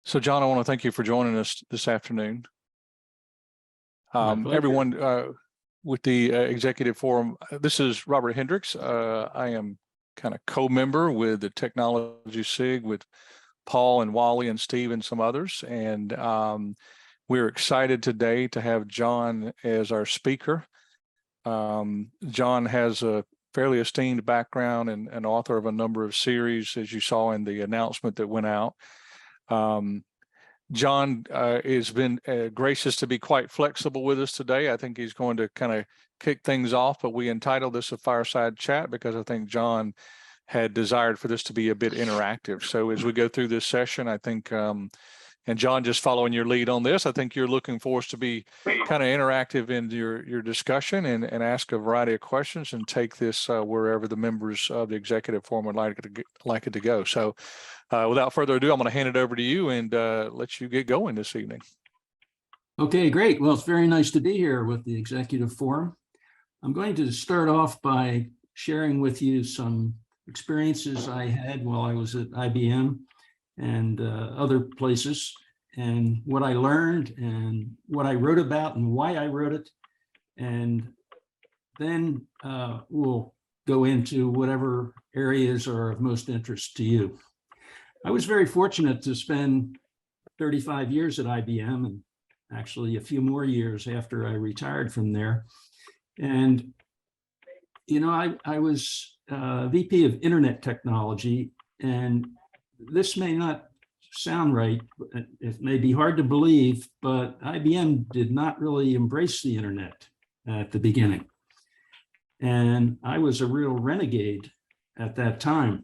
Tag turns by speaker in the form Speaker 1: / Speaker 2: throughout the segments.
Speaker 1: So, John, I want to thank you for joining us this afternoon.
Speaker 2: My pleasure.
Speaker 1: Everyone with the Executive Forum, this is Robert Hendricks. I am kind of co-member with the Technology SIG with Paul and Wally and Steve and some others. And we're excited today to have John as our speaker. John has a fairly esteemed background and an author of a number of series, as you saw in the announcement that went out. John has been gracious to be quite flexible with us today. I think he's going to kind of kick things off, but we entitled this a fireside chat because I think John had desired for this to be a bit interactive. So as we go through this session, I think, and John, just following your lead on this, I think you're looking for us to be kind of interactive in your discussion and ask a variety of questions and take this wherever the members of the Executive Forum would like it to go. So without further ado, I'm going to hand it over to you and let you get going this evening.
Speaker 2: Okay, great. Well, it's very nice to be here with the Executive Forum. I'm going to start off by sharing with you some experiences I had while I was at IBM and other places, and what I learned and what I wrote about and why I wrote it. And then we'll go into whatever areas are of most interest to you. I was very fortunate to spend 35 years at IBM, and actually a few more years after I retired from there. And, you know, I was VP of Internet Technology, and this may not sound right, it may be hard to believe, but IBM did not really embrace the Internet at the beginning. And I was a real renegade at that time.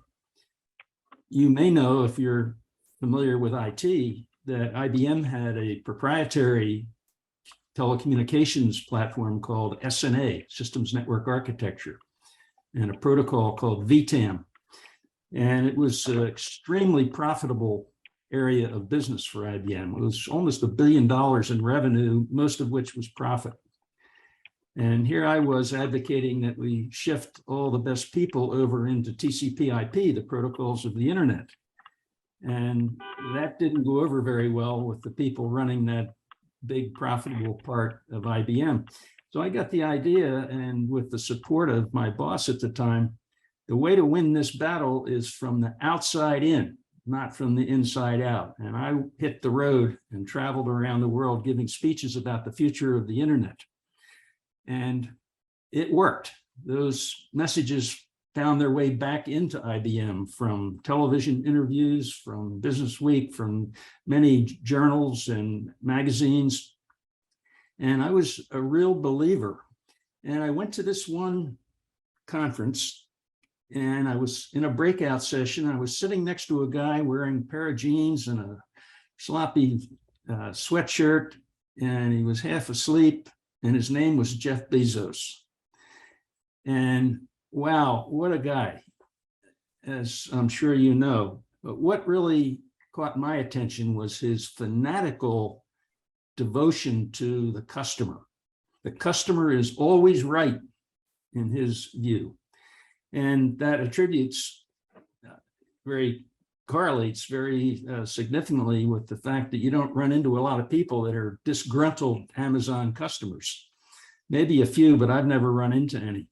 Speaker 2: You may know, if you're familiar with IT, that IBM had a proprietary telecommunications platform called SNA, Systems Network Architecture, and a protocol called VTAM. And it was an extremely profitable area of business for IBM. It was almost $1 billion in revenue, most of which was profit. And here I was advocating that we shift all the best people over into TCP/IP, the protocols of the internet. And that didn't go over very well with the people running that big profitable part of IBM. So I got the idea, and with the support of my boss at the time, the way to win this battle is from the outside in, not from the inside out. And I hit the road and traveled around the world giving speeches about the future of the internet. And it worked. Those messages found their way back into IBM from television interviews, from Business Week, from many journals and magazines. And I was a real believer. And I went to this one conference, and I was in a breakout session. I was sitting next to a guy wearing a pair of jeans and a sloppy sweatshirt, and he was half asleep, and his name was Jeff Bezos. And wow, what a guy, as I'm sure you know. But what really caught my attention was his fanatical devotion to the customer. The customer is always right in his view. And that correlates very significantly with the fact that you don't run into a lot of people that are disgruntled Amazon customers. Maybe a few, but I've never run into any.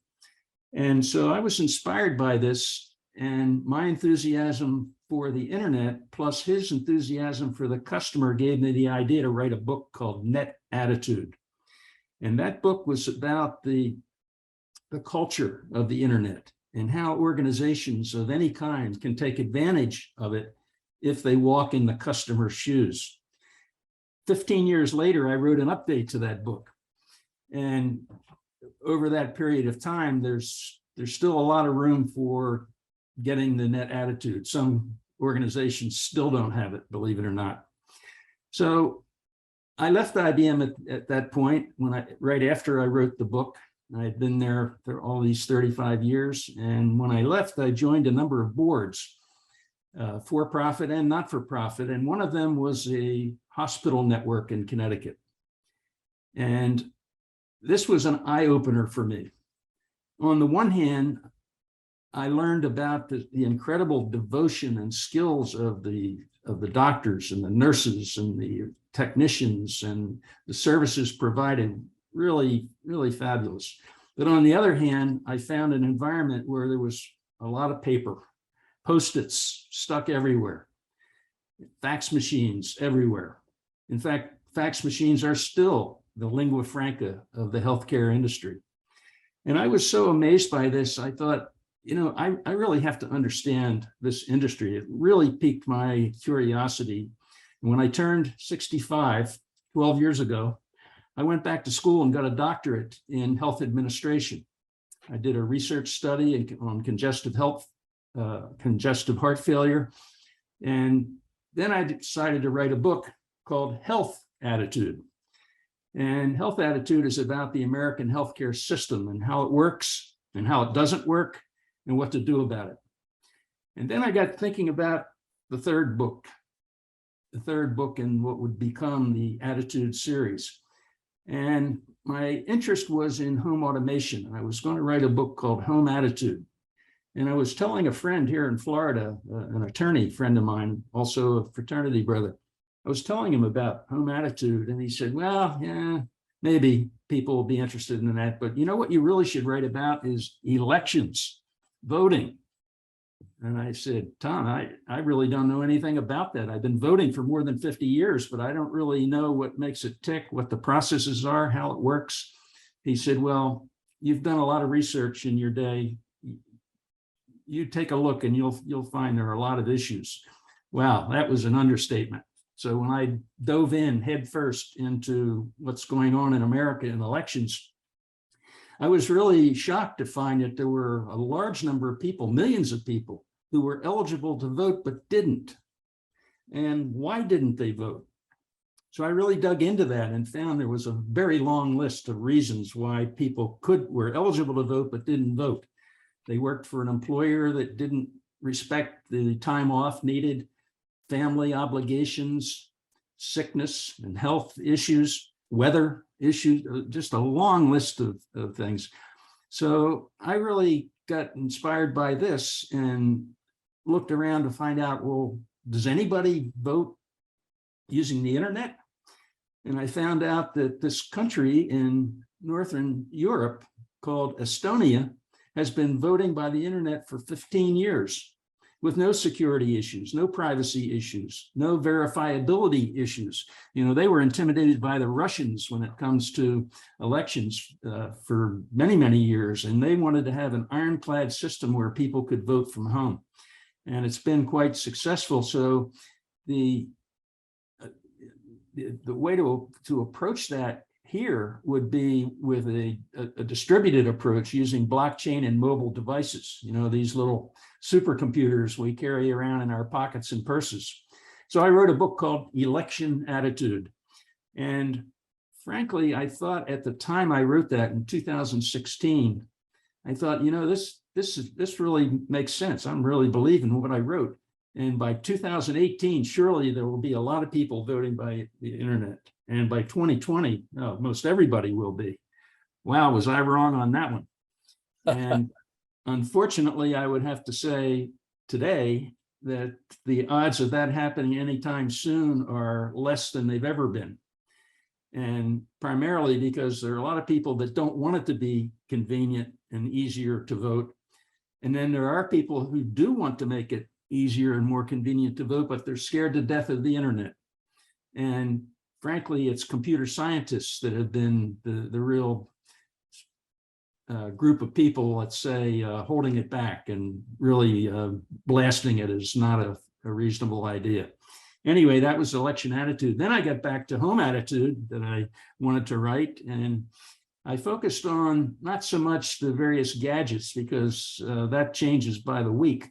Speaker 2: And so I was inspired by this, and my enthusiasm for the internet plus his enthusiasm for the customer gave me the idea to write a book called Net Attitude. And that book was about the culture of the internet and how organizations of any kind can take advantage of it if they walk in the customer's shoes. 15 years later, I wrote an update to that book. And over that period of time, there's still a lot of room for getting the net attitude. Some organizations still don't have it, believe it or not. So I left IBM at that point, right after I wrote the book. I had been there for all these 35 years. And when I left, I joined a number of boards, for-profit and not-for-profit. And one of them was a hospital network in Connecticut. And this was an eye-opener for me. On the one hand, I learned about the incredible devotion and skills of the doctors and the nurses and the technicians and the services provided. Really, really fabulous. But on the other hand, I found an environment where there was a lot of paper, Post-its stuck everywhere, fax machines everywhere. In fact, fax machines are still the lingua franca of the healthcare industry. And I was so amazed by this, I thought, I really have to understand this industry. It really piqued my curiosity. And when I turned 65, 12 years ago, I went back to school and got a doctorate in health administration. I did a research study on congestive heart failure. And then I decided to write a book called Health Attitude. And Health Attitude is about the American healthcare system and how it works and how it doesn't work and what to do about it. And then I got thinking about the third book in what would become the Attitude series. And my interest was in home automation. I was going to write a book called Home Attitude. And I was telling a friend here in Florida, an attorney friend of mine, also a fraternity brother, I was telling him about Home Attitude, and he said, well, yeah, maybe people will be interested in that. But you know what you really should write about is elections, voting. And I said, Tom, I really don't know anything about that. I've been voting for more than 50 years, but I don't really know what makes it tick, what the processes are, how it works. He said, well, you've done a lot of research in your day. You take a look and you'll find there are a lot of issues. Wow, that was an understatement. So when I dove in headfirst into what's going on in America in elections, I was really shocked to find that there were a large number of people, millions of people, who were eligible to vote but didn't. And why didn't they vote? So I really dug into that and found there was a very long list of reasons why people were eligible to vote but didn't vote. They worked for an employer that didn't respect the time off needed, family obligations, sickness and health issues, weather issues, just a long list of things. So I really got inspired by this and looked around to find out, well, does anybody vote using the internet? And I found out that this country in Northern Europe called Estonia has been voting by the internet for 15 years with no security issues, no privacy issues, no verifiability issues. They were intimidated by the Russians when it comes to elections for many, many years, and they wanted to have an ironclad system where people could vote from home. And it's been quite successful. So the way to approach that here would be with a distributed approach using blockchain and mobile devices, these little supercomputers we carry around in our pockets and purses. So I wrote a book called Election Attitude. And frankly, I thought at the time I wrote that in 2016, I thought, this really makes sense. I'm really believing what I wrote. And by 2018, surely there will be a lot of people voting by the internet. And by 2020, most everybody will be. Wow, was I wrong on that one? And unfortunately, I would have to say today that the odds of that happening anytime soon are less than they've ever been. And primarily because there are a lot of people that don't want it to be convenient and easier to vote. And then there are people who do want to make it easier and more convenient to vote, but they're scared to death of the internet. And frankly, it's computer scientists that have been the real group of people, let's say, holding it back, and really blasting it is not a reasonable idea. Anyway, that was Election Attitude. Then I got back to Home Attitude that I wanted to write, and I focused on not so much the various gadgets, because that changes by the week,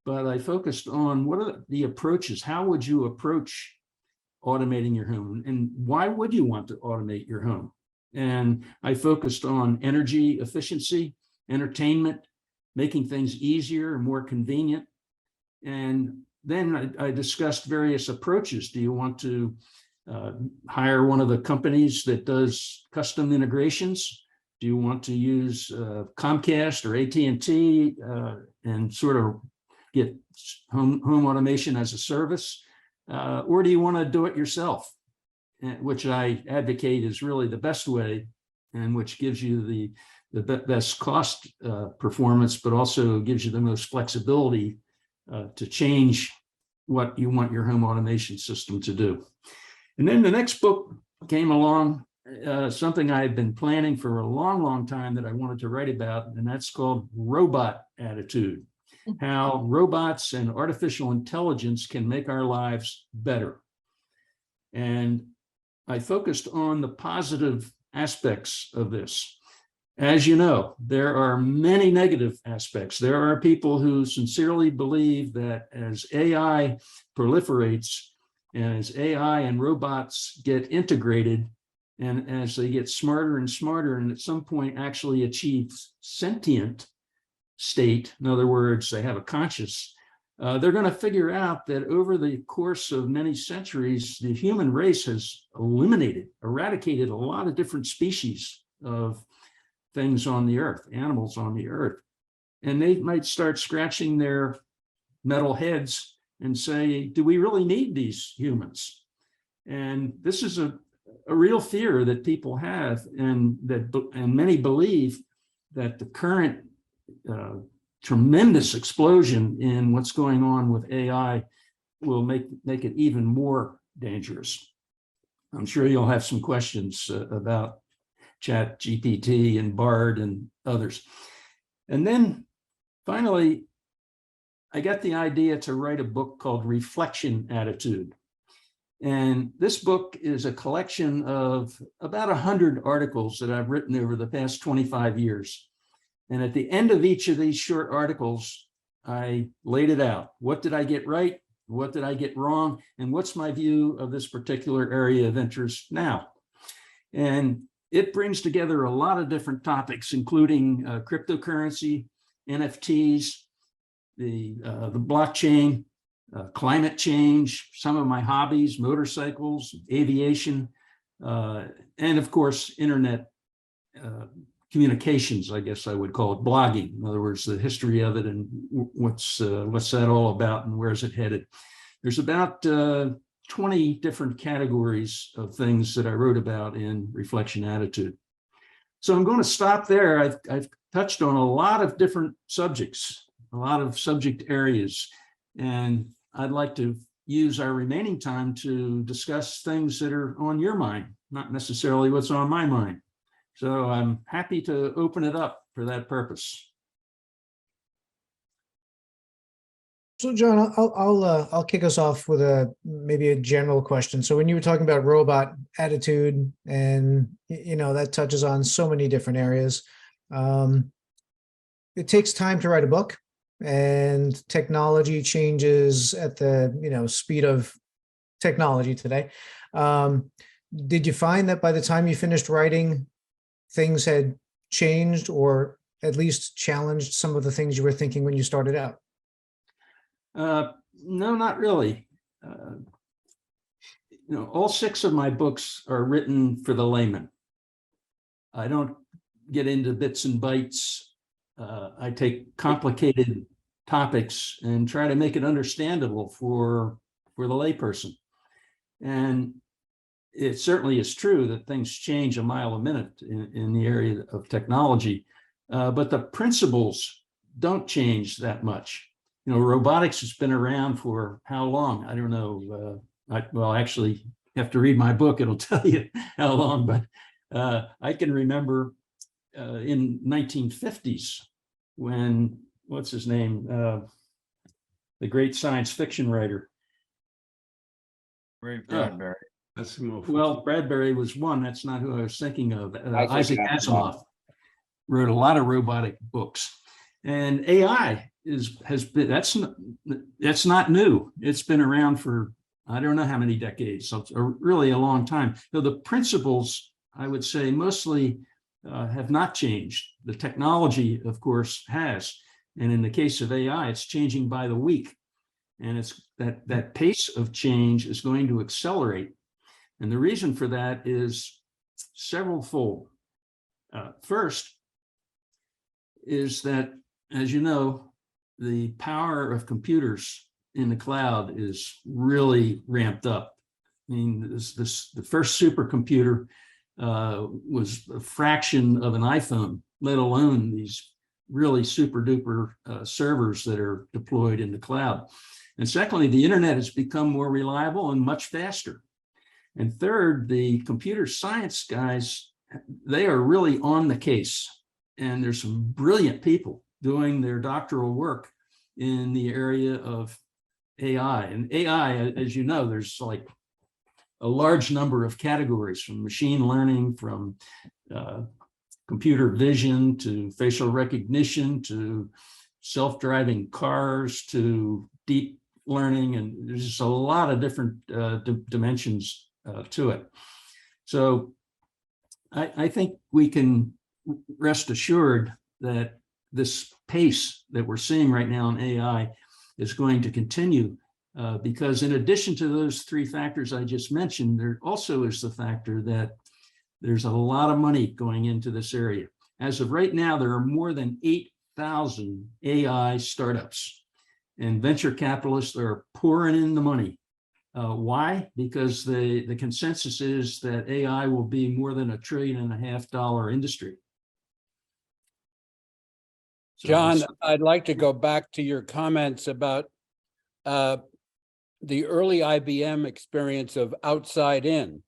Speaker 2: but I focused on what are the approaches. How would you approach automating your home, and why would you want to automate your home? And I focused on energy efficiency, entertainment, making things easier and more convenient. And then I discussed various approaches. Do you want to hire one of the companies that does custom integrations? Do you want to use Comcast or AT&T and sort of get home automation as a service? Or do you want to do it yourself? Which I advocate is really the best way, and which gives you the best cost performance, but also gives you the most flexibility to change what you want your home automation system to do. And then the next book came along, something I've been planning for a long, long time that I wanted to write about, and that's called Robot Attitude: How Robots and Artificial Intelligence Can Make Our Lives Better. And I focused on the positive aspects of this. As you know, there are many negative aspects. There are people who sincerely believe that as AI proliferates, and as AI and robots get integrated, and as they get smarter and smarter, and at some point actually achieve sentient state, in other words, they have a conscious, they're going to figure out that over the course of many centuries, the human race has eradicated a lot of different species of things on the earth, animals on the earth. And they might start scratching their metal heads and say, do we really need these humans? And this is a real fear that people have, and many believe that the current tremendous explosion in what's going on with AI will make it even more dangerous. I'm sure you'll have some questions about Chat GPT and Bard and others. And then finally, I got the idea to write a book called Reflection Attitude. And this book is a collection of about 100 articles that I've written over the past 25 years. And at the end of each of these short articles, I laid it out. What did I get right? What did I get wrong? And what's my view of this particular area of interest now? And it brings together a lot of different topics, including cryptocurrency, NFTs, the blockchain, climate change, some of my hobbies, motorcycles, aviation, and of course, internet communications, I guess I would call it, blogging. In other words, the history of it and what's that all about and where's it headed. There's about 20 different categories of things that I wrote about in Reflection Attitude. So I'm going to stop there. I've touched on a lot of different subjects, a lot of subject areas, and I'd like to use our remaining time to discuss things that are on your mind, not necessarily what's on my mind. So I'm happy to open it up for that purpose.
Speaker 3: So John, I'll kick us off with maybe a general question. So when you were talking about robot attitude, and that touches on so many different areas, it takes time to write a book, and technology changes at the speed of technology today. Did you find that by the time you finished writing, things had changed, or at least challenged some of the things you were thinking when you started out?
Speaker 2: No, not really. All 6 of my books are written for the layman. I don't get into bits and bytes. I take complicated topics and try to make it understandable for the layperson. And it certainly is true that things change a mile a minute in the area of technology, but the principles don't change that much. Robotics has been around for how long? I don't know. Well, actually, you have to read my book. It'll tell you how long, but I can remember in 1950s when, what's his name? The great science fiction writer.
Speaker 4: Ray Bradbury.
Speaker 2: Well, Bradbury was one. That's not who I was thinking of. Isaac Asimov wrote a lot of robotic books, and AI has been that's not new. It's been around for I don't know how many decades, so really a long time. So the principles, I would say, mostly have not changed. The technology, of course, has, and in the case of AI, it's changing by the week, and it's that pace of change is going to accelerate. And the reason for that is several-fold. First is that, as you know, the power of computers in the cloud is really ramped up. I mean, the first supercomputer was a fraction of an iPhone, let alone these really super duper servers that are deployed in the cloud. And secondly, the internet has become more reliable and much faster. And third, the computer science guys, they are really on the case. And there's some brilliant people doing their doctoral work in the area of AI. And AI, as you know, there's like a large number of categories, from machine learning, from computer vision, to facial recognition, to self-driving cars, to deep learning. And there's just a lot of different dimensions to it. So I think we can rest assured that this pace that we're seeing right now in AI is going to continue, because in addition to those three factors I just mentioned, there also is the factor that there's a lot of money going into this area. As of right now, there are more than 8,000 AI startups, and venture capitalists are pouring in the money. Why? Because the consensus is that AI will be more than $1.5 trillion industry. So
Speaker 4: John, I'd like to go back to your comments about the early IBM experience of outside in.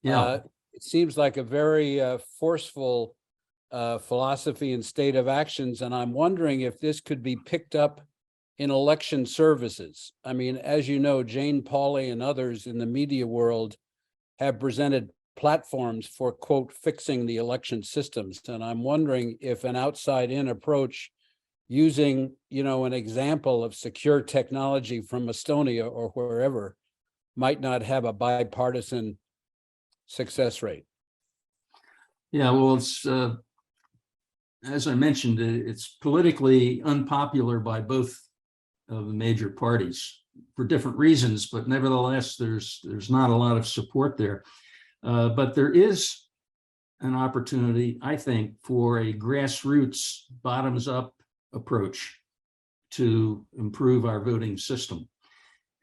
Speaker 2: yeah.
Speaker 4: It seems like a very forceful philosophy and state of actions, and I'm wondering if this could be picked up in election services. I mean, as you know, Jane Pauley and others in the media world have presented platforms for, quote, fixing the election systems. And I'm wondering if an outside-in approach using, an example of secure technology from Estonia or wherever might not have a bipartisan success rate.
Speaker 2: Yeah, well, it's, as I mentioned, it's politically unpopular by both of the major parties for different reasons, but nevertheless, there's not a lot of support there. But there is an opportunity, I think, for a grassroots, bottoms-up approach to improve our voting system.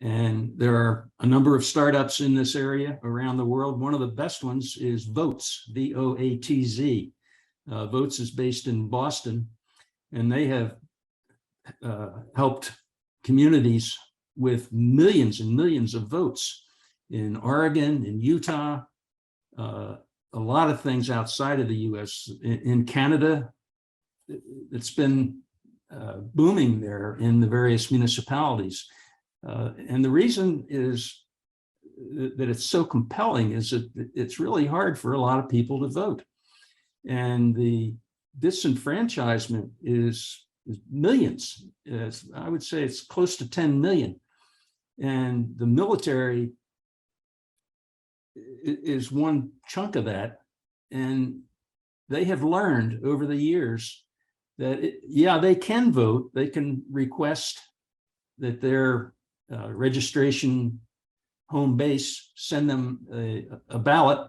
Speaker 2: And there are a number of startups in this area around the world. One of the best ones is Votes, V-O-A-T-Z. Votes is based in Boston, and they have helped communities with millions and millions of votes in Oregon, in Utah, a lot of things outside of the US. In Canada, it's been booming there in the various municipalities. And the reason is that it's so compelling is that it's really hard for a lot of people to vote. And the disenfranchisement is millions. I would say it's close to 10 million. And the military is one chunk of that. And they have learned over the years that, they can vote. They can request that their registration home base send them a ballot,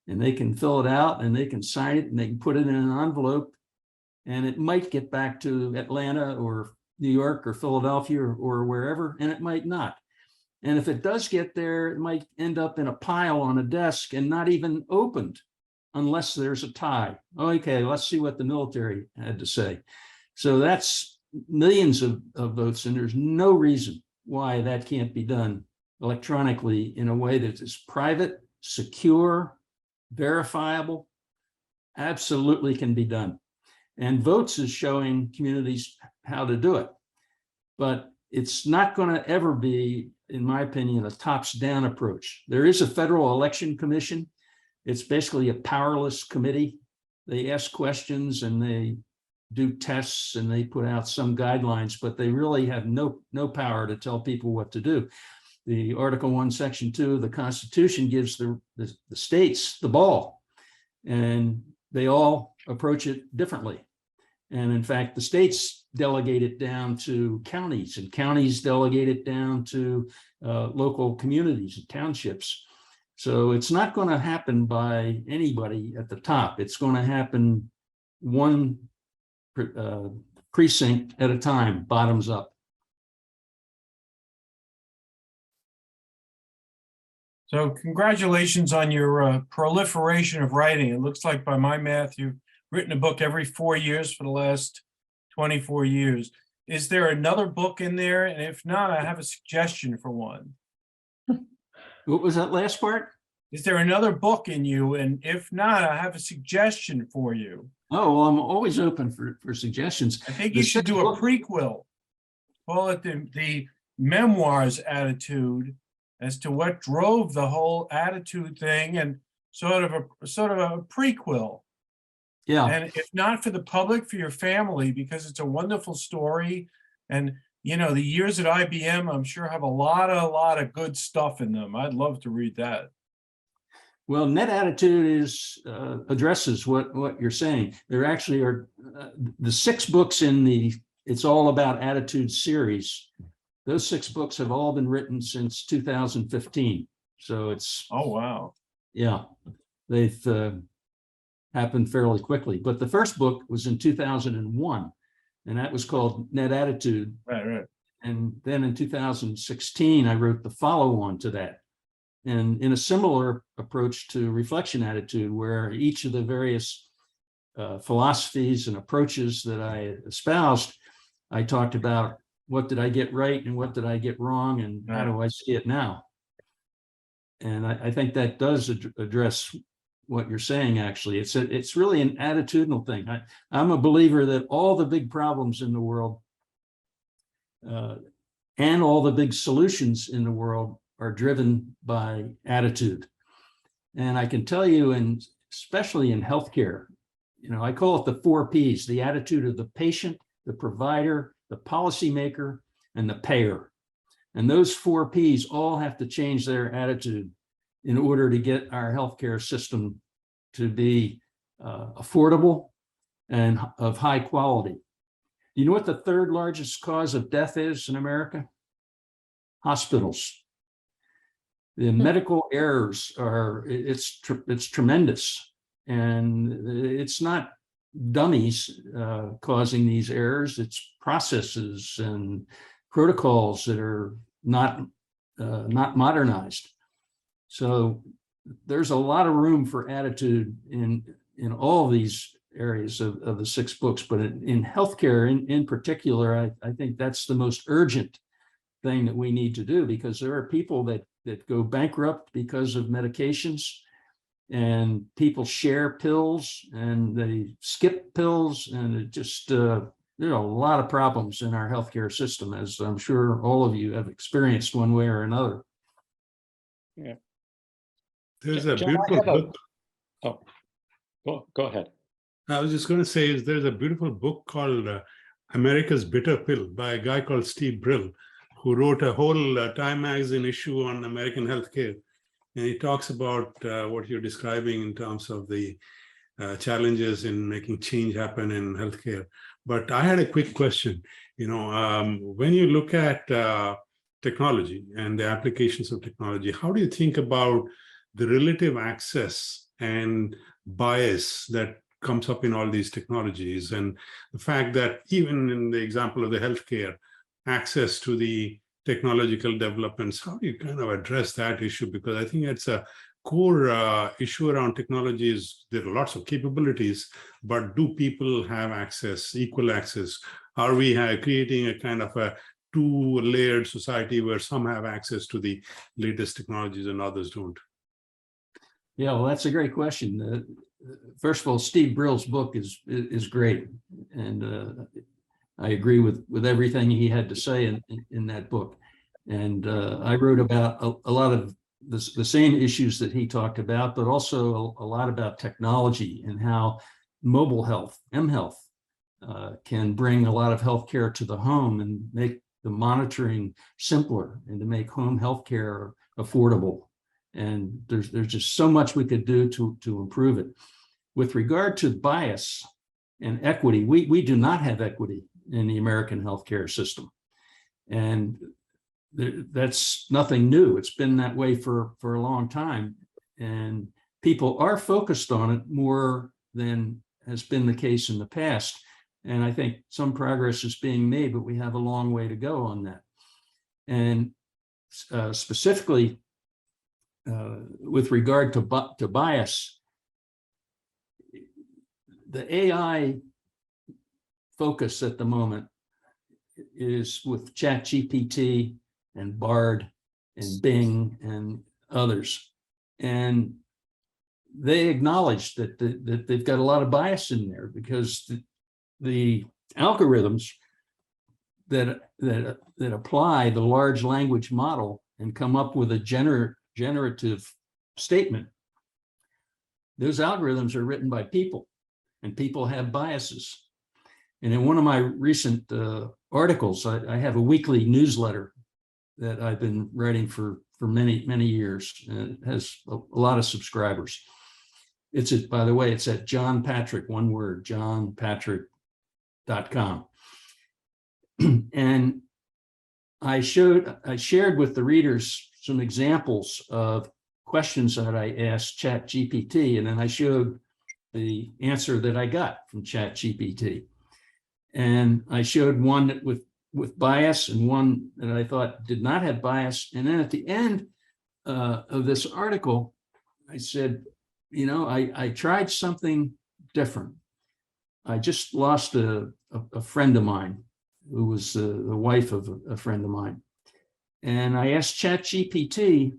Speaker 2: and they can fill it out and they can sign it and they can put it in an envelope, and it might get back to Atlanta or New York or Philadelphia or wherever, and it might not. And if it does get there, it might end up in a pile on a desk and not even opened unless there's a tie. Okay, let's see what the military had to say. So that's millions of votes, and there's no reason why that can't be done electronically in a way that is private, secure, verifiable. Absolutely can be done. And Votes is showing communities how to do it. But it's not going to ever be, in my opinion, a tops-down approach. There is a Federal Election Commission. It's basically a powerless committee. They ask questions and they do tests and they put out some guidelines, but they really have no power to tell people what to do. The Article 1, Section 2 of the Constitution gives the states the ball, and they all approach it differently. And in fact, the states delegate it down to counties, and counties delegate it down to local communities and townships. So it's not going to happen by anybody at the top. It's going to happen one precinct at a time, bottoms up.
Speaker 5: So congratulations on your proliferation of writing. It looks like by my math, you've written a book every 4 years for the last 24 years. Is there another book in there? And if not, I have a suggestion for one.
Speaker 2: What was that last part?
Speaker 5: Is there another book in you? And if not, I have a suggestion for you.
Speaker 2: Oh, well, I'm always open for suggestions.
Speaker 5: I think
Speaker 2: The
Speaker 5: you should
Speaker 2: sixth
Speaker 5: do a
Speaker 2: book-
Speaker 5: prequel. Call it the memoirs attitude as to what drove the whole attitude thing, and sort of a prequel.
Speaker 2: Yeah.
Speaker 5: And if not for the public, for your family, because it's a wonderful story. And, you know, the years at IBM, I'm sure have a lot of good stuff in them. I'd love to read that.
Speaker 2: Well, Net Attitude addresses what you're saying. There actually are the 6 books in the It's All About Attitude series. Those 6 books have all been written since 2015. So it's,
Speaker 5: Oh, wow.
Speaker 2: yeah, they've happened fairly quickly. But the first book was in 2001, and that was called Net Attitude.
Speaker 5: Right.
Speaker 2: And then in 2016, I wrote the follow-on to that. And in a similar approach to reflection attitude, where each of the various philosophies and approaches that I espoused, I talked about what did I get right and what did I get wrong and how do I see it now? And I think that does address what you're saying, actually. It's really an attitudinal thing. I'm a believer that all the big problems in the world and all the big solutions in the world are driven by attitude. And I can tell you, and especially in healthcare, you know, I call it the 4 Ps: the attitude of the patient, the provider, the policymaker, and the payer. And those 4 Ps all have to change their attitude in order to get our healthcare system to be affordable and of high quality. You know what the 3rd largest cause of death is in America? Hospitals. The medical errors are, it's tremendous. And it's not dummies causing these errors, it's processes and protocols that are not modernized. So there's a lot of room for attitude in all these areas of the 6 books, but in healthcare in particular, I think that's the most urgent thing that we need to do, because there are people that go bankrupt because of medications, and people share pills and they skip pills, and it just there are a lot of problems in our healthcare system, as I'm sure all of you have experienced one way or another.
Speaker 6: Yeah.
Speaker 7: There's a
Speaker 6: John, I
Speaker 7: beautiful
Speaker 6: have
Speaker 7: book.
Speaker 6: go ahead.
Speaker 7: I was just going to say, there's a beautiful book called America's Bitter Pill by a guy called Steve Brill, who wrote a whole Time magazine issue on American healthcare. And he talks about what you're describing in terms of the challenges in making change happen in healthcare. But I had a quick question. You know, when you look at technology and the applications of technology, how do you think about the relative access and bias that comes up in all these technologies, and the fact that even in the example of the healthcare, access to the technological developments, how do you kind of address that issue? Because I think it's a core issue around technologies. There are lots of capabilities, but do people have access, equal access? Are we creating a kind of a 2-layered society where some have access to the latest technologies and others don't?
Speaker 2: Yeah, well, that's a great question. First of all, Steve Brill's book is great, and I agree with everything he had to say in that book. And I wrote about a lot of the same issues that he talked about, but also a lot about technology and how mobile health, mHealth, can bring a lot of healthcare to the home and make the monitoring simpler and to make home healthcare affordable. And there's just so much we could do to improve it. With regard to bias and equity, we do not have equity in the American healthcare system. And that's nothing new. It's been that way for a long time. And people are focused on it more than has been the case in the past. And I think some progress is being made, but we have a long way to go on that. And specifically with regard to bias, the AI focus at the moment is with ChatGPT and Bard and Bing and others. And they acknowledge that, that they've got a lot of bias in there, because the algorithms that apply the large language model and come up with a generative statement, those algorithms are written by people, and people have biases. And in one of my recent articles, I have a weekly newsletter that I've been writing for many, many years, and it has a lot of subscribers. It's at, by the way, it's at John Patrick, one word, johnpatrick.com. And I shared with the readers some examples of questions that I asked ChatGPT, and then I showed the answer that I got from ChatGPT. And I showed one with bias and one that I thought did not have bias. And then at the end of this article, I said, you know, I tried something different. I just lost a friend of mine who was the wife of a friend of mine. And I asked ChatGPT,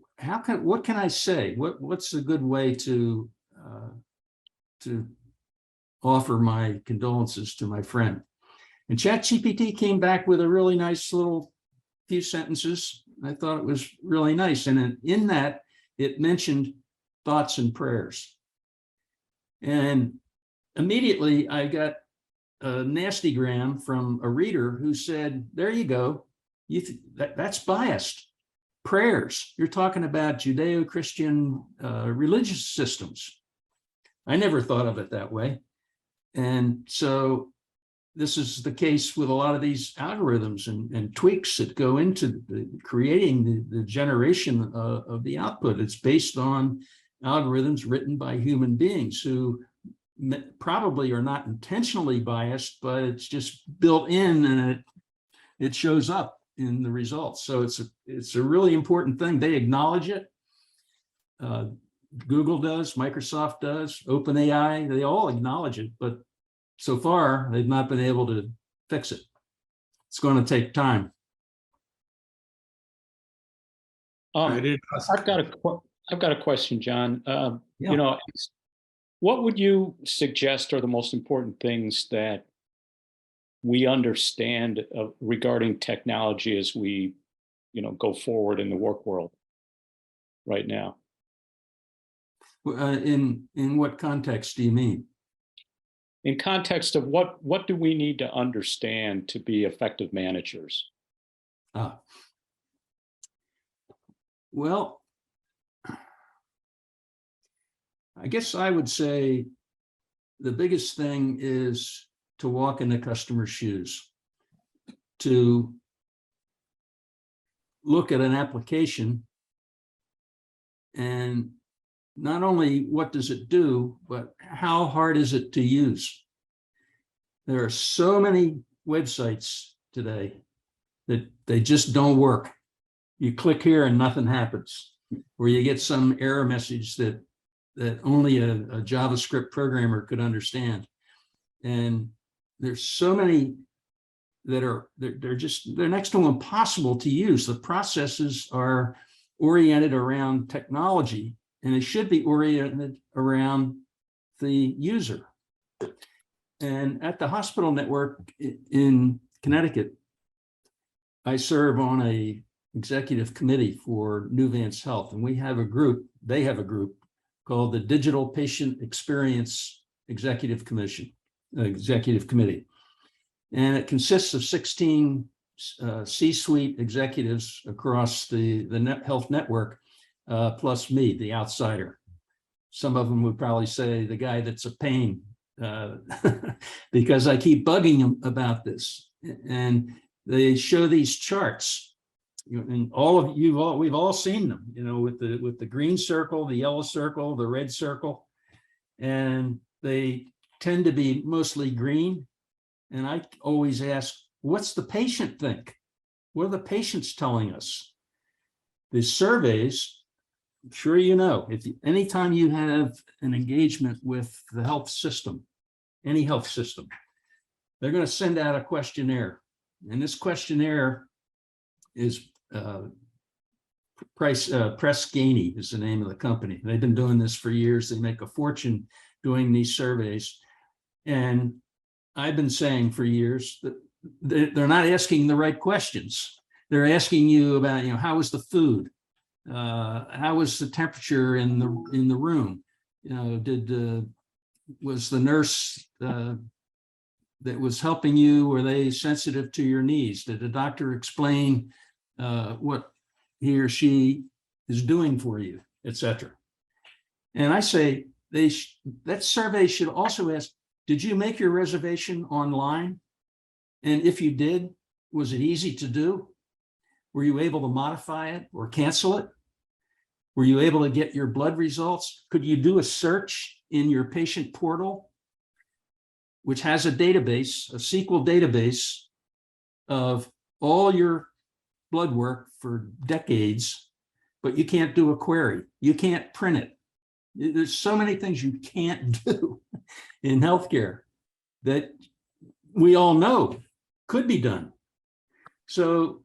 Speaker 2: what can I say? What's a good way to offer my condolences to my friend? And ChatGPT came back with a really nice little few sentences. I thought it was really nice. And in that, it mentioned thoughts and prayers. And immediately I got a nasty gram from a reader who said, there you go, that's biased. Prayers, you're talking about Judeo-Christian religious systems. I never thought of it that way. And so this is the case with a lot of these algorithms and tweaks that go into creating the generation of the output. It's based on algorithms written by human beings who probably are not intentionally biased, but it's just built in, and it shows up in the results. So it's a really important thing. They acknowledge it. Google does, Microsoft does, OpenAI, they all acknowledge it, but so far they've not been able to fix it. It's going to take time.
Speaker 7: I
Speaker 6: I've got a question, John.
Speaker 2: Yeah.
Speaker 6: You know, what would you suggest are the most important things that we understand regarding technology as we, you know, go forward in the work world right now?
Speaker 2: In what context do you mean?
Speaker 6: In context of what do we need to understand to be effective managers?
Speaker 2: Well, I guess I would say the biggest thing is to walk in the customer's shoes, to look at an application and not only what does it do, but how hard is it to use? There are so many websites today that they just don't work. You click here and nothing happens, or you get some error message that only a JavaScript programmer could understand. And there's so many that they're next to impossible to use. The processes are oriented around technology, and it should be oriented around the user. And at the hospital network in Connecticut, I serve on a executive committee for Nuvance Health, and we have a group, they have a group called the Digital Patient Experience Executive Committee. And it consists of 16 C-suite executives across the health network, plus me, the outsider. Some of them would probably say the guy that's a pain, because I keep bugging them about this. And they show these charts and we've all seen them, with the green circle, the yellow circle, the red circle, and they tend to be mostly green. And I always ask, what's the patient think? What are the patients telling us? The surveys, I'm sure anytime you have an engagement with the health system, any health system, they're going to send out a questionnaire. And this questionnaire is Press Ganey is the name of the company. They've been doing this for years. They make a fortune doing these surveys. And I've been saying for years that they're not asking the right questions. They're asking you about, how was the food? How was the temperature in the room? Was the nurse that was helping you, were they sensitive to your needs? Did the doctor explain what he or she is doing for you, etc.? And I say that survey should also ask, did you make your reservation online? And if you did, was it easy to do? Were you able to modify it or cancel it? Were you able to get your blood results? Could you do a search in your patient portal, which has a database, a SQL database of all your blood work for decades, but you can't do a query. You can't print it. There's so many things you can't do in healthcare that we all know could be done. So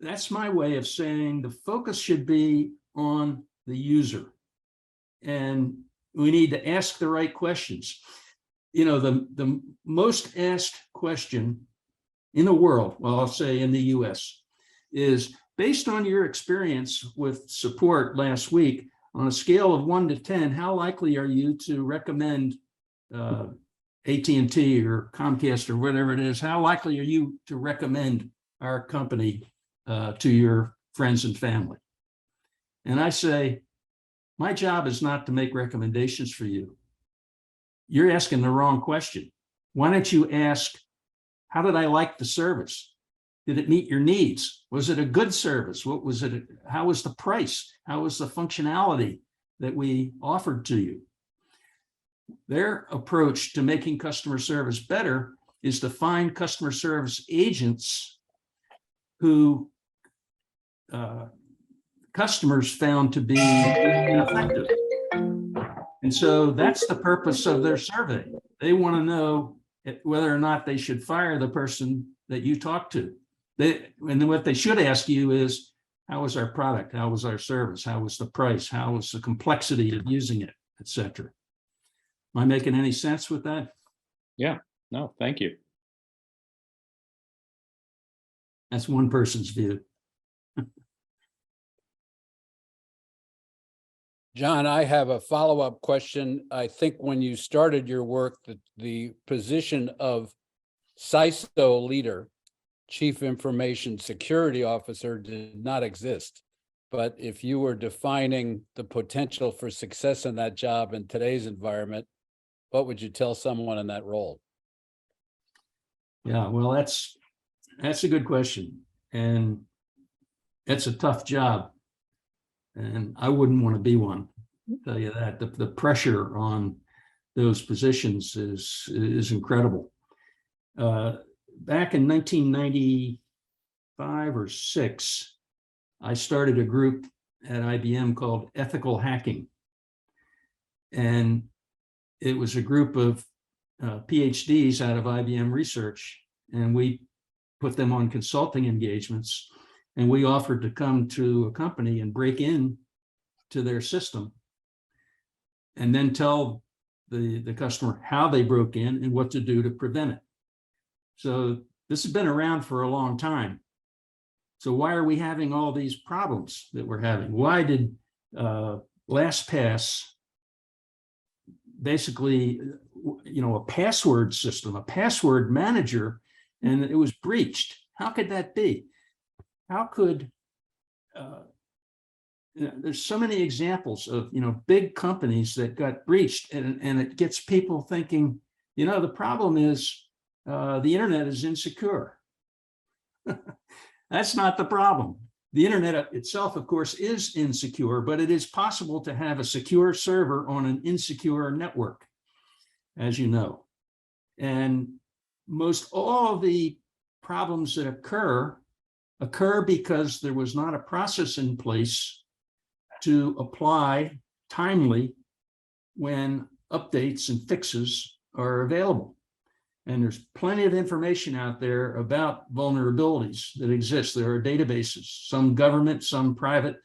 Speaker 2: that's my way of saying the focus should be on the user. And we need to ask the right questions. The most asked question in the world, well, I'll say in the US, is based on your experience with support last week, on a scale of 1 to 10, how likely are you to recommend AT&T or Comcast or whatever it is? How likely are you to recommend our company to your friends and family? And I say, my job is not to make recommendations for you. You're asking the wrong question. Why don't you ask, how did I like the service? Did it meet your needs? Was it a good service? What was it? How was the price? How was the functionality that we offered to you? Their approach to making customer service better is to find customer service agents who customers found to be ineffective. And so that's the purpose of their survey. They want to know whether or not they should fire the person that you talk to. And then what they should ask you is, how was our product? How was our service? How was the price? How was the complexity of using it, etc.? Am I making any sense with that?
Speaker 6: Yeah, no, thank you.
Speaker 2: That's one person's view.
Speaker 4: John, I have a follow-up question. I think when you started your work, the position of CISO leader, Chief Information Security Officer, did not exist. But if you were defining the potential for success in that job in today's environment, what would you tell someone in that role?
Speaker 2: Yeah, well, that's a good question. And it's a tough job. And I wouldn't want to be one, I'll tell you that. The pressure on those positions is incredible. Back in 1995 or 6, I started a group at IBM called Ethical Hacking. And it was a group of PhDs out of IBM research, and we put them on consulting engagements. And we offered to come to a company and break in to their system and then tell the customer how they broke in and what to do to prevent it. So this has been around for a long time. So why are we having all these problems that we're having? Why did LastPass basically, a password system, a password manager, and it was breached? How could that be? How could, there's so many examples of, big companies that got breached, and it gets people thinking, the problem is the internet is insecure. That's not the problem. The internet itself, of course, is insecure, but it is possible to have a secure server on an insecure network, as you know. And most all of the problems that occur because there was not a process in place to apply timely when updates and fixes are available. And there's plenty of information out there about vulnerabilities that exist. There are databases, some government, some private,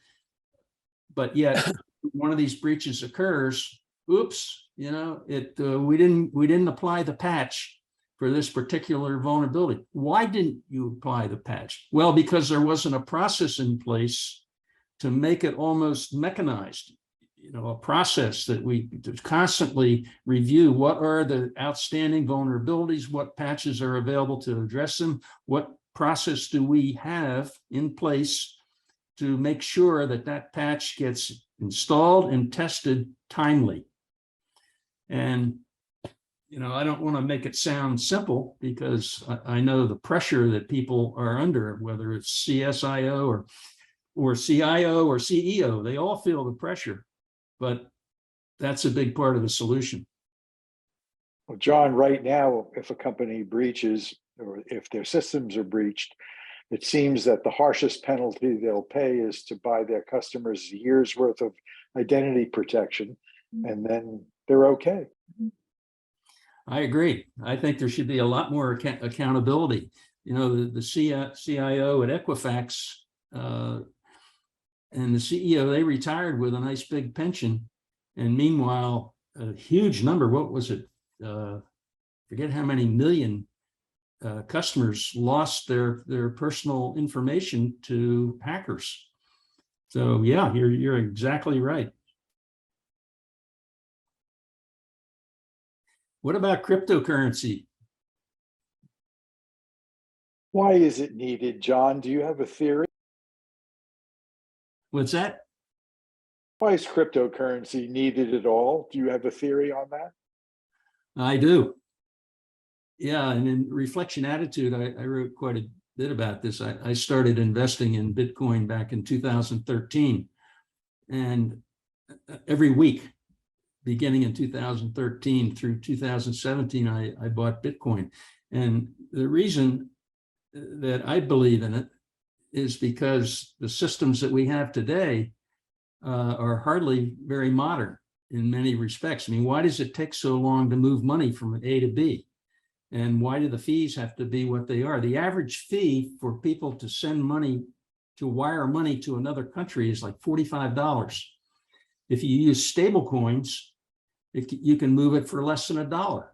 Speaker 2: but yet one of these breaches occurs. Oops, you know, we didn't apply the patch for this particular vulnerability. Why didn't you apply the patch? Well, because there wasn't a process in place to make it almost mechanized. You know, a process that we constantly review what are the outstanding vulnerabilities, what patches are available to address them, what process do we have in place to make sure that that patch gets installed and tested timely. And, you know, I don't want to make it sound simple because I know the pressure that people are under, whether it's CSIO or CIO or CEO, they all feel the pressure. But that's a big part of the solution.
Speaker 8: Well, John, right now, if a company breaches or if their systems are breached, it seems that the harshest penalty they'll pay is to buy their customers a year's worth of identity protection, and then they're okay.
Speaker 2: I agree. I think there should be a lot more accountability. You know, the CIO at Equifax and the CEO, they retired with a nice big pension. And meanwhile, a huge number, what was it? Forget how many million customers lost their personal information to hackers. So yeah, you're exactly right. What about cryptocurrency?
Speaker 8: Why is it needed, John? Do you have a theory?
Speaker 2: What's that?
Speaker 8: Why is cryptocurrency needed at all? Do you have a theory on that?
Speaker 2: I do. Yeah, and in Reflection Attitude, I wrote quite a bit about this. I started investing in Bitcoin back in 2013. And every week, beginning in 2013 through 2017, I bought Bitcoin. And the reason that I believe in it is because the systems that we have today are hardly very modern in many respects. I mean, why does it take so long to move money from A to B? And why do the fees have to be what they are? The average fee for people to send money, to wire money to another country is like $45. If you use stable coins, you can move it for less than $1.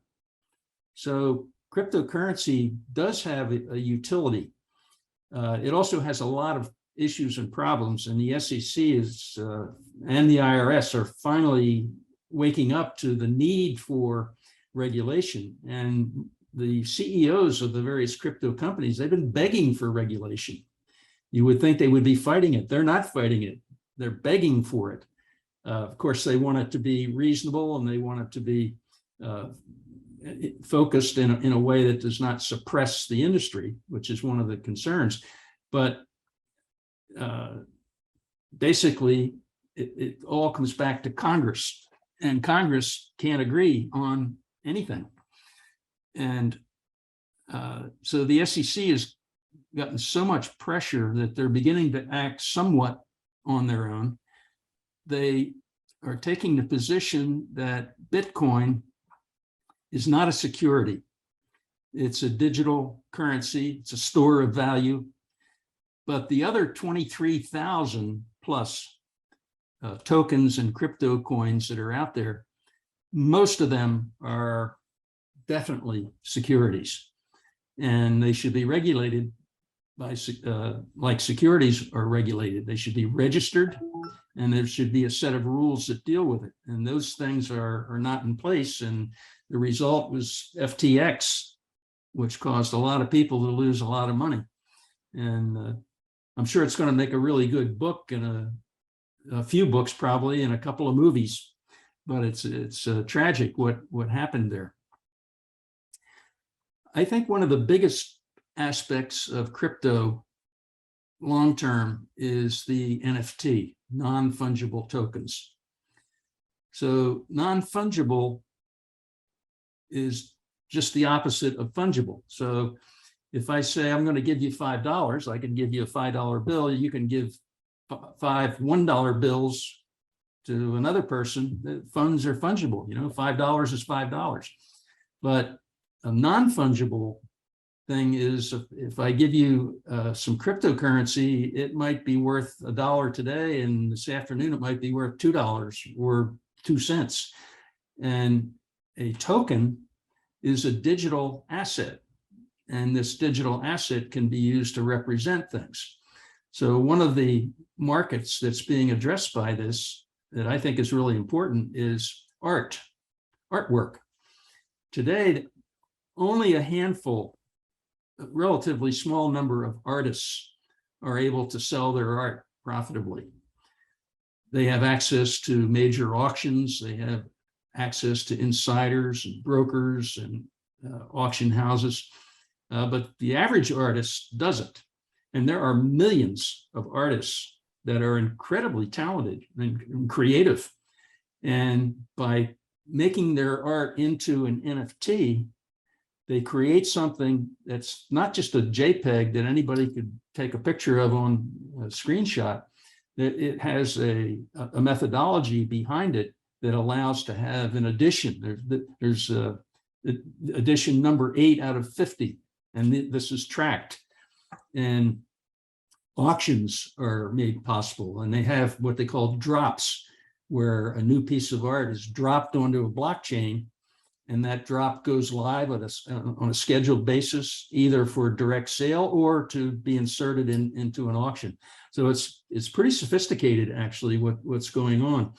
Speaker 2: So cryptocurrency does have a utility. It also has a lot of issues and problems, and the SEC and the IRS are finally waking up to the need for regulation. And the CEOs of the various crypto companies, they've been begging for regulation. You would think they would be fighting it. They're not fighting it. They're begging for it. Of course, they want it to be reasonable, and they want it to be focused in a way that does not suppress the industry, which is one of the concerns. But basically, it all comes back to Congress, and Congress can't agree on anything. And so the SEC has gotten so much pressure that they're beginning to act somewhat on their own. They are taking the position that Bitcoin is not a security. It's a digital currency. It's a store of value. But the other 23,000 plus tokens and crypto coins that are out there, most of them are definitely securities, and they should be regulated by like securities are regulated. They should be registered, and there should be a set of rules that deal with it. And those things are not in place. And the result was FTX, which caused a lot of people to lose a lot of money. And I'm sure it's going to make a really good book, and a few books probably, and a couple of movies. But it's tragic what happened there. I think one of the biggest aspects of crypto long-term is the NFT, non-fungible tokens. So non-fungible is just the opposite of fungible. So if I say I'm going to give you $5, I can give you a $5 bill. You can give 5 $1 bills to another person. The funds are fungible. You know, $5 is $5. But a non-fungible thing is if I give you some cryptocurrency, it might be worth $1 today, and this afternoon it might be worth $2 or 2 cents. And a token is a digital asset, and this digital asset can be used to represent things. So one of the markets that's being addressed by this that I think is really important is artwork. Today, only a handful, a relatively small number of artists are able to sell their art profitably. They have access to major auctions. They have access to insiders and brokers and auction houses, but the average artist doesn't. And there are millions of artists that are incredibly talented and creative. And by making their art into an NFT, they create something that's not just a JPEG that anybody could take a picture of on a screenshot. It has a methodology behind it that allows to have an edition. There's edition number 8 out of 50, and this is tracked. And auctions are made possible, and they have what they call drops, where a new piece of art is dropped onto a blockchain, and that drop goes live on a scheduled basis, either for direct sale or to be inserted into an auction. So it's pretty sophisticated, actually, what's going on.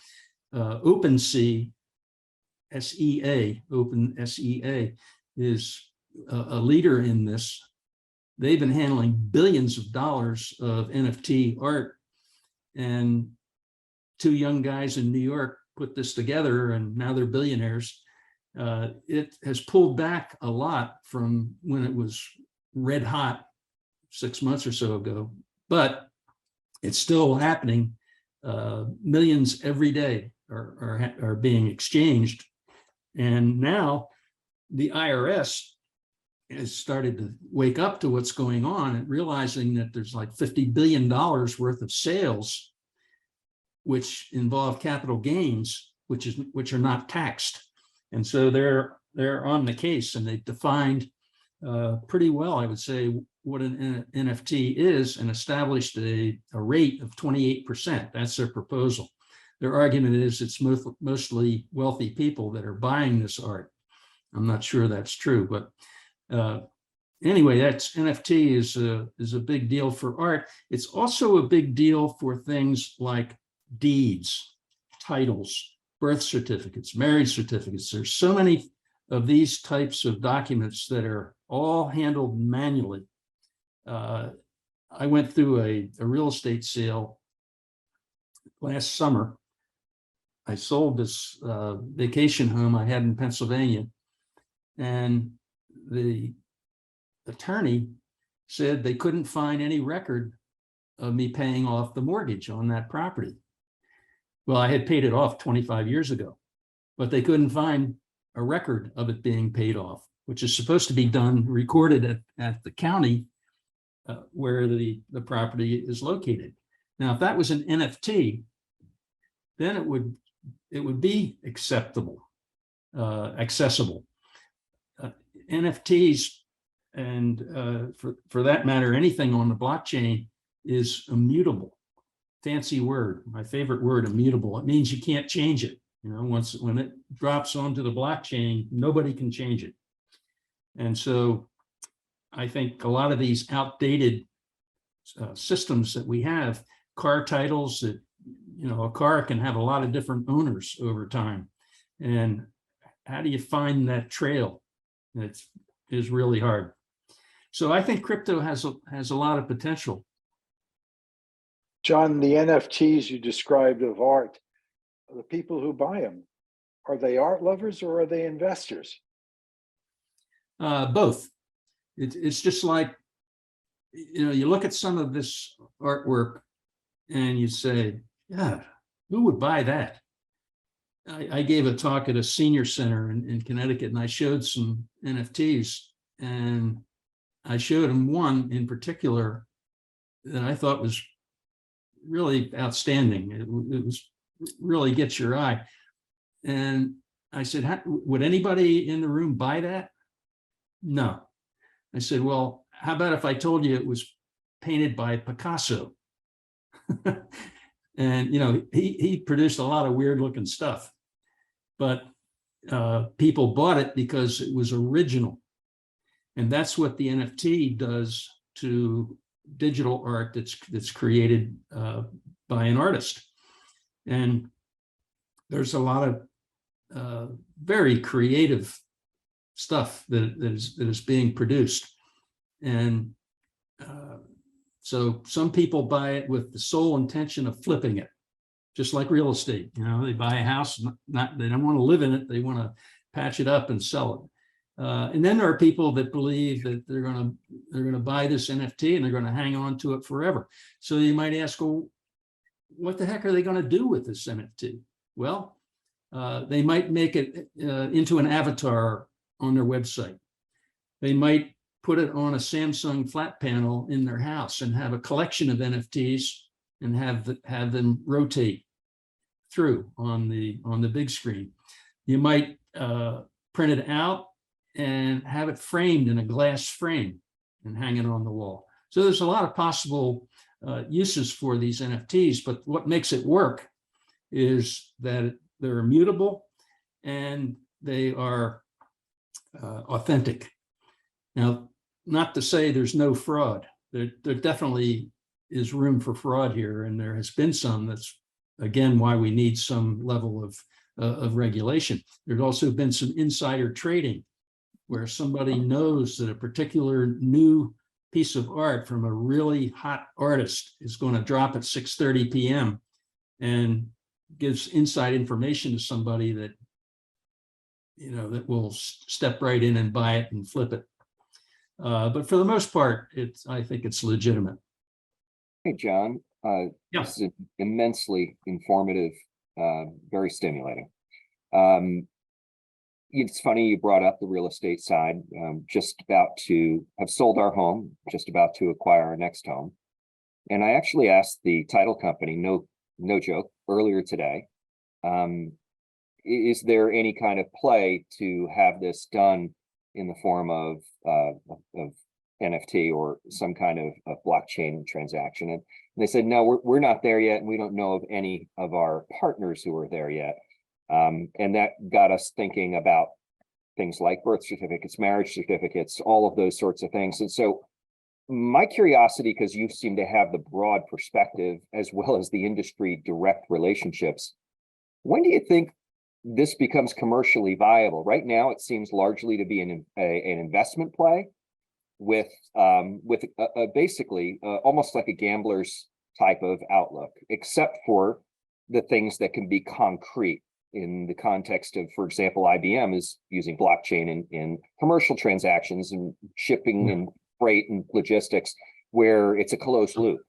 Speaker 2: OpenSea, OpenSEA is a leader in this. They've been handling billions of dollars of NFT art, and 2 young guys in New York put this together, and now they're billionaires. It has pulled back a lot from when it was red hot 6 months or so ago, but it's still happening. Millions every day are being exchanged. And now the IRS has started to wake up to what's going on and realizing that there's like $50 billion worth of sales which involve capital gains, which are not taxed. And so they're on the case, and they've defined pretty well, I would say, what an NFT is, and established a rate of 28%. That's their proposal. Their argument is it's mostly wealthy people that are buying this art. I'm not sure that's true, but anyway, that's NFT is a big deal for art. It's also a big deal for things like deeds, titles, birth certificates, marriage certificates. There's so many of these types of documents that are all handled manually. I went through a real estate sale last summer. I sold this vacation home I had in Pennsylvania, and the attorney said they couldn't find any record of me paying off the mortgage on that property. Well, I had paid it off 25 years ago, but they couldn't find a record of it being paid off, which is supposed to be done, recorded at the county where the property is located. Now, if that was an NFT, then it would be accessible. NFTs, and for that matter, anything on the blockchain is immutable. Fancy word, my favorite word, immutable. It means you can't change it. You know, when it drops onto the blockchain, nobody can change it. And so I think a lot of these outdated systems that we have, car titles, that, you know, a car can have a lot of different owners over time. And how do you find that trail? It is really hard. So I think crypto has a lot of potential.
Speaker 8: John, the NFTs you described of art, the people who buy them, are they art lovers or are they investors?
Speaker 2: Both. It's just like you look at some of this artwork and you say, yeah, who would buy that? I gave a talk at a senior center in Connecticut, and I showed some NFTs, and I showed them one in particular that I thought was really outstanding. It was really gets your eye. And I said, would anybody in the room buy that? No. I said, well, how about if I told you it was painted by Picasso? And, he produced a lot of weird looking stuff, but people bought it because it was original. And that's what the NFT does to digital art that's created by an artist. And there's a lot of very creative stuff that is being produced. And so some people buy it with the sole intention of flipping it, just like real estate. They buy a house, they don't want to live in it, they want to patch it up and sell it. And then there are people that believe that they're going to buy this NFT and they're going to hang on to it forever. So you might ask, well, what the heck are they going to do with this NFT? Well, they might make it into an avatar on their website. They might put it on a Samsung flat panel in their house and have a collection of NFTs and have them rotate through on the big screen. You might print it out and have it framed in a glass frame and hang it on the wall. So there's a lot of possible uses for these NFTs, but what makes it work is that they're immutable and they are authentic. Now, not to say there's no fraud. There definitely is room for fraud here, and there has been some. That's, again, why we need some level of regulation. There's also been some insider trading where somebody knows that a particular new piece of art from a really hot artist is going to drop at 6:30 p.m. and gives inside information to somebody that that will step right in and buy it and flip it. But for the most part, I think it's legitimate.
Speaker 9: Hey, John.
Speaker 2: Yeah.
Speaker 9: This is immensely informative, very stimulating. It's funny you brought up the real estate side. Just about to have sold our home, just about to acquire our next home. And I actually asked the title company, no joke, earlier today, is there any kind of play to have this done in the form of NFT or some kind of blockchain transaction? And they said, no, we're not there yet, and we don't know of any of our partners who are there yet. And that got us thinking about things like birth certificates, marriage certificates, all of those sorts of things. And so my curiosity, because you seem to have the broad perspective as well as the industry direct relationships, when do you think this becomes commercially viable? Right now, it seems largely to be an investment play with basically almost like a gambler's type of outlook, except for the things that can be concrete in the context of, for example, IBM is using blockchain in commercial transactions and shipping and freight and logistics, where it's a closed loop.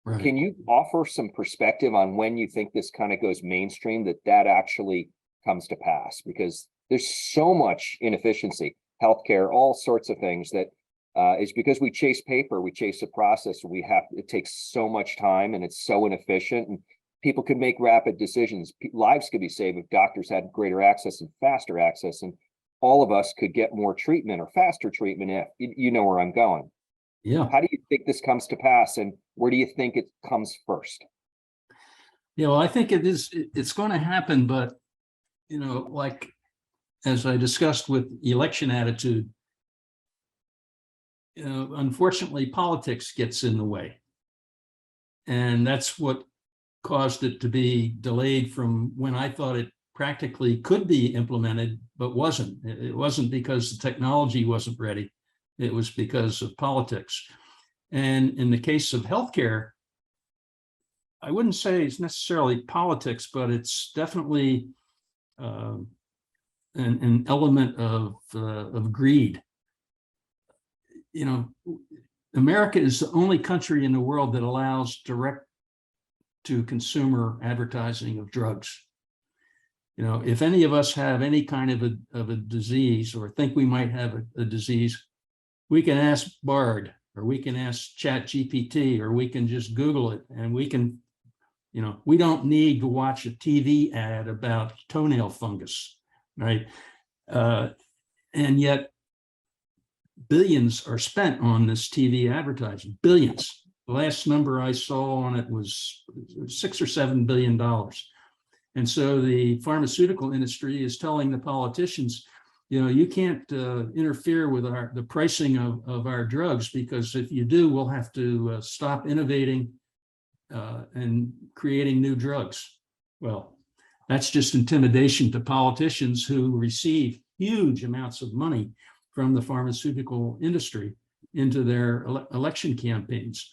Speaker 9: Right. Can you offer some perspective on when you think this kind of goes mainstream, that actually comes to pass? Because there's so much inefficiency, healthcare, all sorts of things that is because we chase paper, we chase a process. It takes so much time and it's so inefficient, and people could make rapid decisions. Lives could be saved if doctors had greater access and faster access, and all of us could get more treatment or faster treatment if you know where I'm going.
Speaker 2: Yeah.
Speaker 9: How do you think this comes to pass, and where do you think it comes first?
Speaker 2: Well, I think it's going to happen, but like as I discussed with election attitude, unfortunately, politics gets in the way. And that's what caused it to be delayed from when I thought it practically could be implemented, but wasn't. It wasn't because the technology wasn't ready. It was because of politics. And in the case of healthcare, I wouldn't say it's necessarily politics, but it's definitely an element of greed. America is the only country in the world that allows direct to consumer advertising of drugs. You know, if any of us have any kind of a disease or think we might have a disease, we can ask Bard, or we can ask ChatGPT, or we can just Google it, and we can, you know, we don't need to watch a TV ad about toenail fungus, right? And yet billions are spent on this TV advertising, billions. The last number I saw on it was $6 or $7 billion. And so the pharmaceutical industry is telling the politicians, you know, you can't interfere with the pricing of our drugs, because if you do, we'll have to stop innovating and creating new drugs. Well, that's just intimidation to politicians who receive huge amounts of money from the pharmaceutical industry into their election campaigns.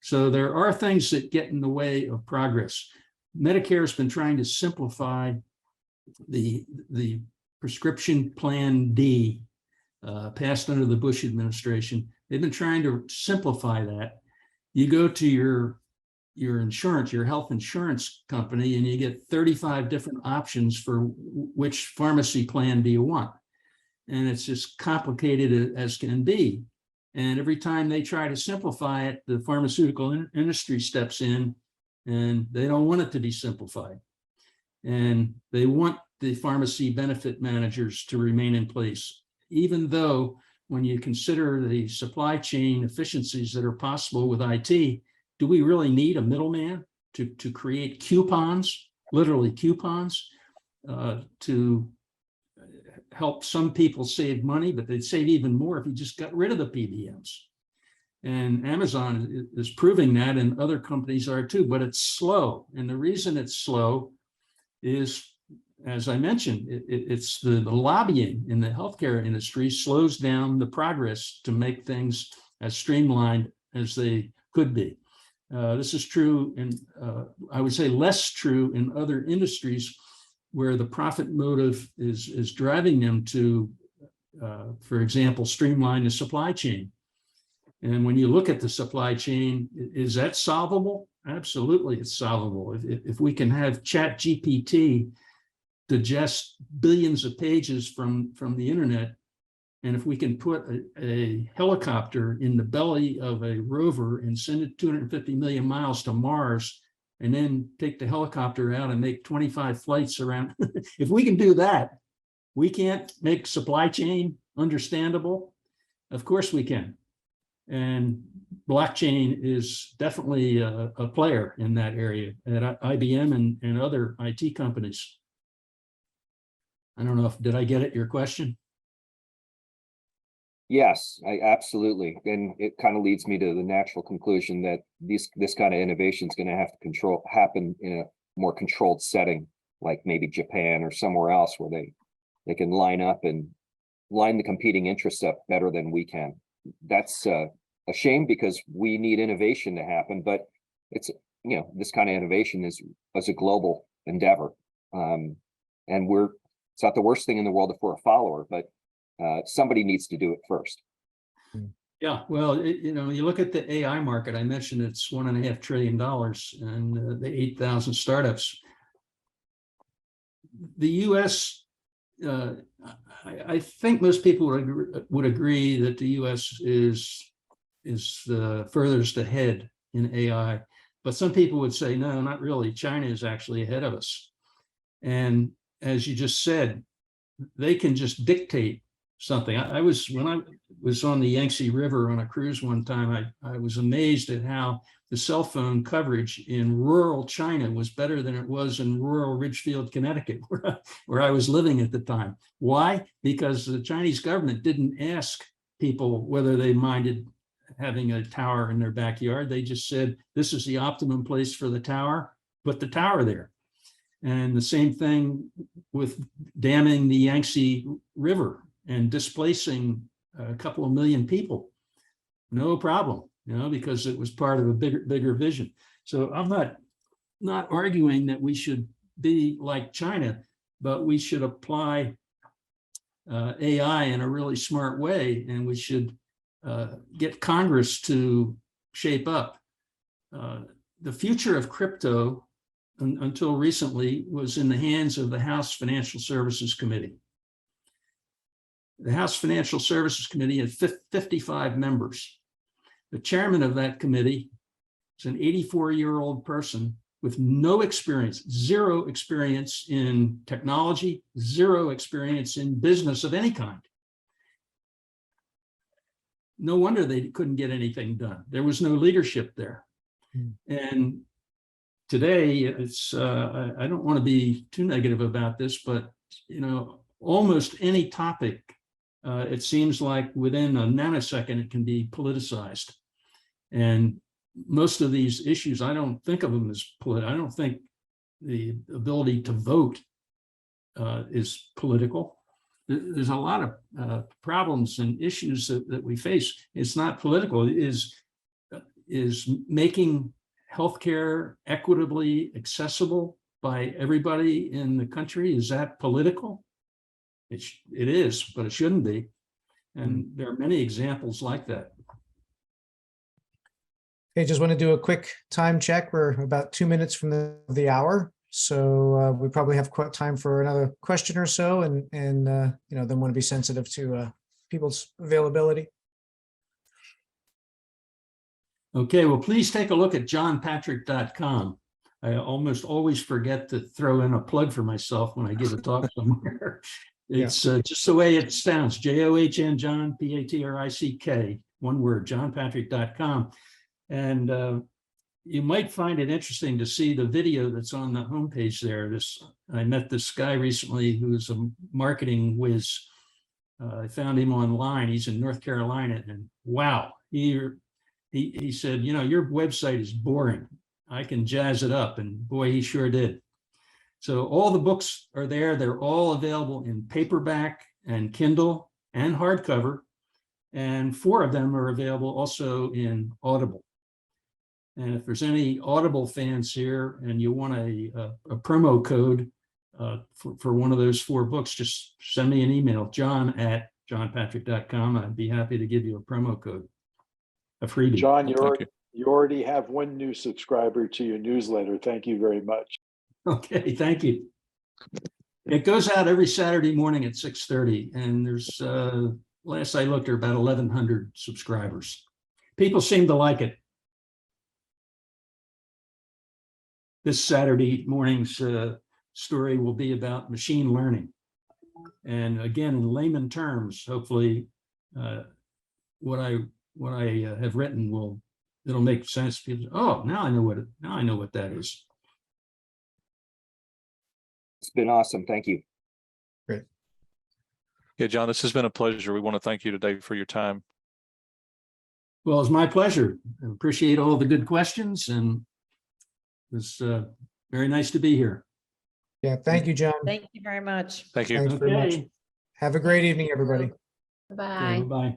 Speaker 2: So there are things that get in the way of progress. Medicare has been trying to simplify the prescription plan D passed under the Bush administration. They've been trying to simplify that. You go to your insurance, your health insurance company, and you get 35 different options for which pharmacy plan do you want. And it's just complicated as can be. And every time they try to simplify it, the pharmaceutical industry steps in, and they don't want it to be simplified. And they want the pharmacy benefit managers to remain in place, even though when you consider the supply chain efficiencies that are possible with IT, do we really need a middleman to create coupons, literally coupons, to help some people save money, but they'd save even more if you just got rid of the PBMs. And Amazon is proving that, and other companies are too, but it's slow. And the reason it's slow is, as I mentioned, it's the lobbying in the healthcare industry slows down the progress to make things as streamlined as they could be. This is true, and I would say less true in other industries where the profit motive is driving them to, for example, streamline the supply chain. And when you look at the supply chain, is that solvable? Absolutely, it's solvable. If we can have ChatGPT digest billions of pages from the internet, and if we can put a helicopter in the belly of a rover and send it 250 million miles to Mars, and then take the helicopter out and make 25 flights around, if we can do that, we can't make supply chain understandable? Of course we can. And blockchain is definitely a player in that area at IBM and other IT companies. I don't know did I get at your question?
Speaker 9: Yes, absolutely. And it kind of leads me to the natural conclusion that this kind of innovation is going to have to happen in a more controlled setting, like maybe Japan or somewhere else, where they can line up and line the competing interests up better than we can. That's a shame, because we need innovation to happen, but it's, you know, this kind of innovation is a global endeavor. And it's not the worst thing in the world for a follower, but somebody needs to do it first.
Speaker 2: Yeah, well, you know, you look at the AI market, I mentioned it's $1.5 trillion, and the 8,000 startups. The US, I think most people would agree that the US is the furthest ahead in AI, but some people would say, no, not really. China is actually ahead of us. And as you just said, they can just dictate something. When I was on the Yangtze River on a cruise one time, I was amazed at how the cell phone coverage in rural China was better than it was in rural Ridgefield, Connecticut, where I was living at the time. Why? Because the Chinese government didn't ask people whether they minded having a tower in their backyard. They just said, this is the optimum place for the tower, put the tower there. And the same thing with damming the Yangtze River and displacing a couple of million people. No problem, you know, because it was part of a bigger vision. So I'm not arguing that we should be like China, but we should apply AI in a really smart way, and we should get Congress to shape up. The future of crypto until recently was in the hands of the House Financial Services Committee. The House Financial Services Committee had 55 members. The chairman of that committee is an 84-year-old person with no experience, zero experience in technology, zero experience in business of any kind. No wonder they couldn't get anything done. There was no leadership there. And today, it's I don't want to be too negative about this, but almost any topic, it seems like within a nanosecond it can be politicized. And most of these issues, I don't think of them as political. I don't think the ability to vote is political. There's a lot of problems and issues that we face. It's not political. Is making healthcare equitably accessible by everybody in the country, is that political? It is, but it shouldn't be. And there are many examples like that.
Speaker 3: Okay, just want to do a quick time check. We're about 2 minutes from the hour. So we probably have time for another question or so, and then want to be sensitive to people's availability. Okay, well, please take a look at johnpatrick.com. I almost always forget to throw in a plug for myself when I give a talk somewhere. It's just the way it sounds, John, John, Patrick, one word, johnpatrick.com. And you might find it interesting to see the video that's on the homepage there. I met this guy recently who's a marketing whiz. I found him online. He's in North Carolina, and wow, he said, your website is boring. I can jazz it up. And boy, he sure did. So all the books are there. They're all available in paperback and Kindle and hardcover. And 4 of them are available also in Audible. And if there's any Audible fans here and you want a promo code for one of those 4 books, just send me an email, john@johnpatrick.com. I'd be happy to give you a promo code. A freebie.
Speaker 8: John, you already have 1 new subscriber to your newsletter. Thank you very much.
Speaker 2: Okay, thank you. It goes out every Saturday morning at 6:30, and there's last I looked, there are about 1,100 subscribers. People seem to like it. This Saturday morning's story will be about machine learning, and again, in layman terms, hopefully, what I have written it'll make sense. Oh, now I know what that is.
Speaker 9: It's been awesome. Thank you.
Speaker 3: Great.
Speaker 1: Yeah, John, this has been a pleasure. We want to thank you today for your time.
Speaker 2: Well, it's my pleasure. I appreciate all the good questions, and it was very nice to be here.
Speaker 3: Yeah, thank you, John.
Speaker 10: Thank you very much.
Speaker 1: Thank you.
Speaker 3: Thanks very much.
Speaker 2: Okay.
Speaker 3: Have a great evening, everybody.
Speaker 10: Bye.
Speaker 2: Bye-bye.